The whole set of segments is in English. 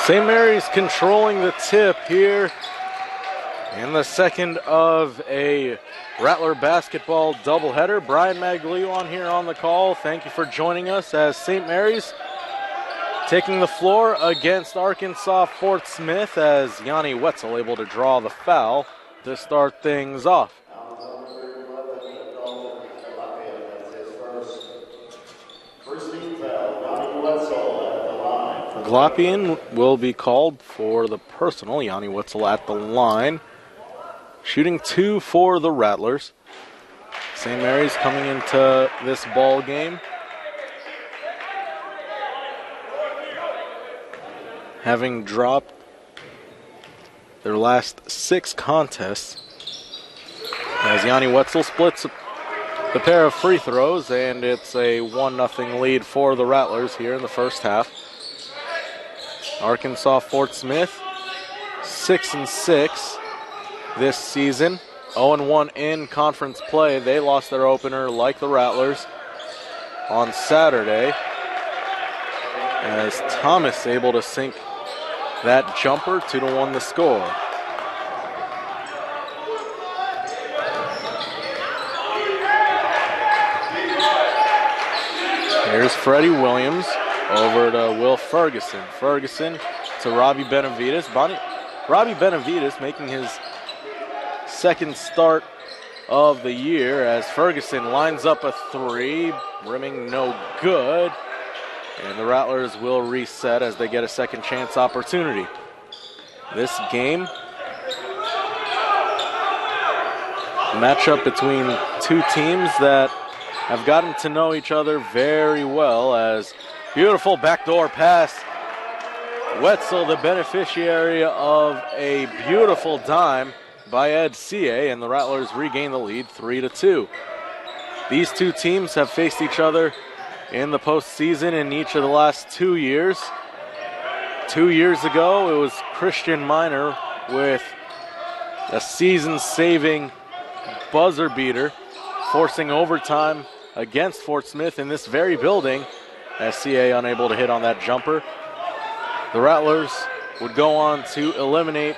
St. Mary's controlling the tip here in the second of a Rattler basketball doubleheader. Brian Maglio on here on the call. Thank you for joining us as St. Mary's taking the floor against Arkansas Fort Smith as Yanni Wetzel able to draw the foul to start things off. Glopian will be called for the personal. Yanni Wetzel at the line. Shooting 2 for the Rattlers. St. Mary's coming into this ball game having dropped their last 6 contests as Yanni Wetzel splits the pair of free throws, and it's a 1-0 lead for the Rattlers here in the first half. Arkansas Fort Smith 6-6 this season, 0-1 in conference play. They lost their opener like the Rattlers on Saturday as Thomas able to sink that jumper, 2-1 the score. Here's Freddie Williams over to Will Ferguson. Ferguson to Robbie Benavides. Robbie Benavides making his second start of the year as Ferguson lines up a 3, rimming no good. And the Rattlers will reset as they get a second chance opportunity. This game, a matchup between two teams that have gotten to know each other very well as beautiful backdoor pass. Wetzel, the beneficiary of a beautiful dime by Ed C.A., and the Rattlers regain the lead 3-2. These two teams have faced each other in the postseason in each of the last 2 years. 2 years ago, it was Christian Minor with a season-saving buzzer beater, forcing overtime against Fort Smith in this very building, as CA unable to hit on that jumper. The Rattlers would go on to eliminate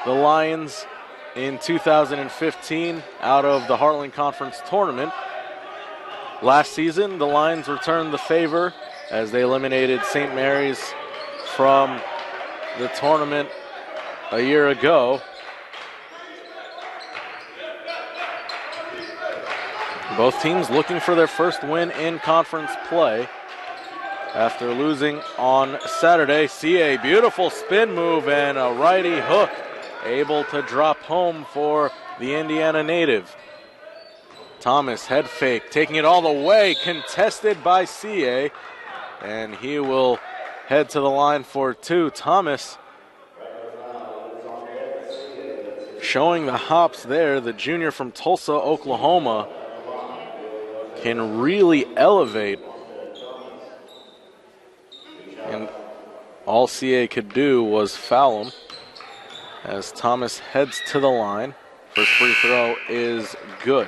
the Lions in 2015 out of the Heartland Conference tournament. Last season, the Lions returned the favor as they eliminated St. Mary's from the tournament a year ago. Both teams looking for their first win in conference play after losing on Saturday. CA, beautiful spin move and a righty hook, able to drop home for the Indiana native. Thomas, head fake, taking it all the way, contested by CA, and he will head to the line for 2. Thomas showing the hops there. The junior from Tulsa, Oklahoma, can really elevate, and all CA could do was foul him as Thomas heads to the line. First free throw is good.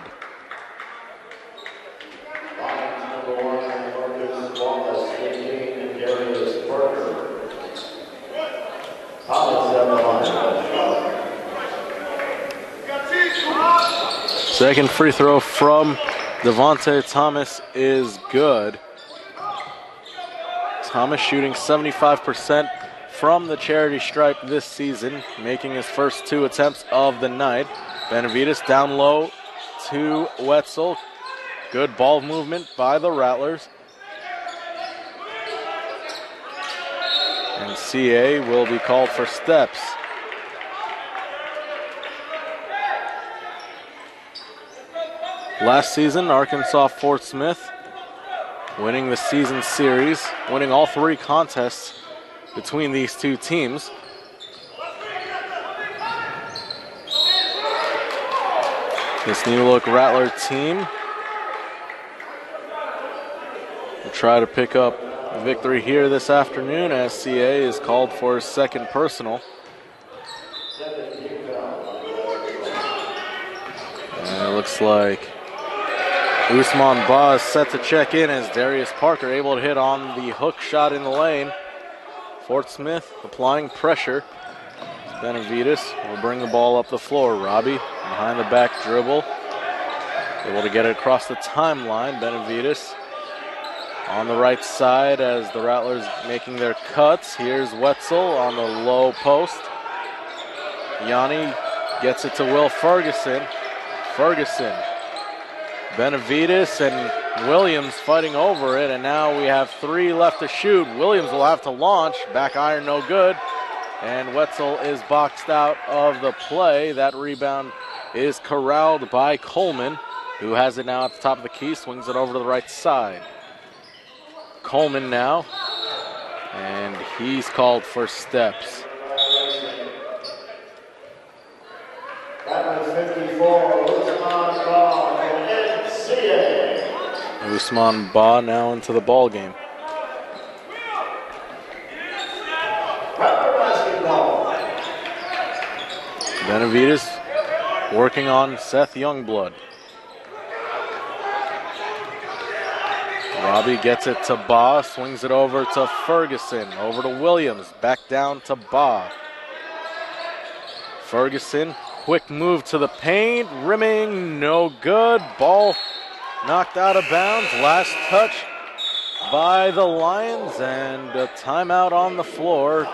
Second free throw from Devontae Thomas is good. Thomas shooting 75% from the charity stripe this season, making his first 2 attempts of the night. Benavides down low to Wetzel. Good ball movement by the Rattlers. And CA will be called for steps. Last season, Arkansas Fort Smith winning the season series, winning all 3 contests between these two teams. This new look Rattler team will try to pick up a victory here this afternoon as CA is called for his second personal. And it looks like Usman Ba is set to check in as Darius Parker able to hit on the hook shot in the lane. Fort Smith applying pressure. Benavides will bring the ball up the floor. Robbie behind the back dribble. Able to get it across the timeline. Benavides on the right side as the Rattlers making their cuts. Here's Wetzel on the low post. Yanni gets it to Will Ferguson. Ferguson, Benavides, and Williams fighting over it, and now we have 3 left to shoot. Williams will have to launch. Back iron no good, and Wetzel is boxed out of the play. That rebound is corralled by Coleman, who has it now at the top of the key, swings it over to the right side. Coleman now, and he's called for steps. Usman Ba now into the ball game. Benavides working on Seth Youngblood. Robbie gets it to Ba, swings it over to Ferguson, over to Williams, back down to Ba. Ferguson, quick move to the paint, rimming, no good. Ball knocked out of bounds, last touch by the Lions, and a timeout on the floor.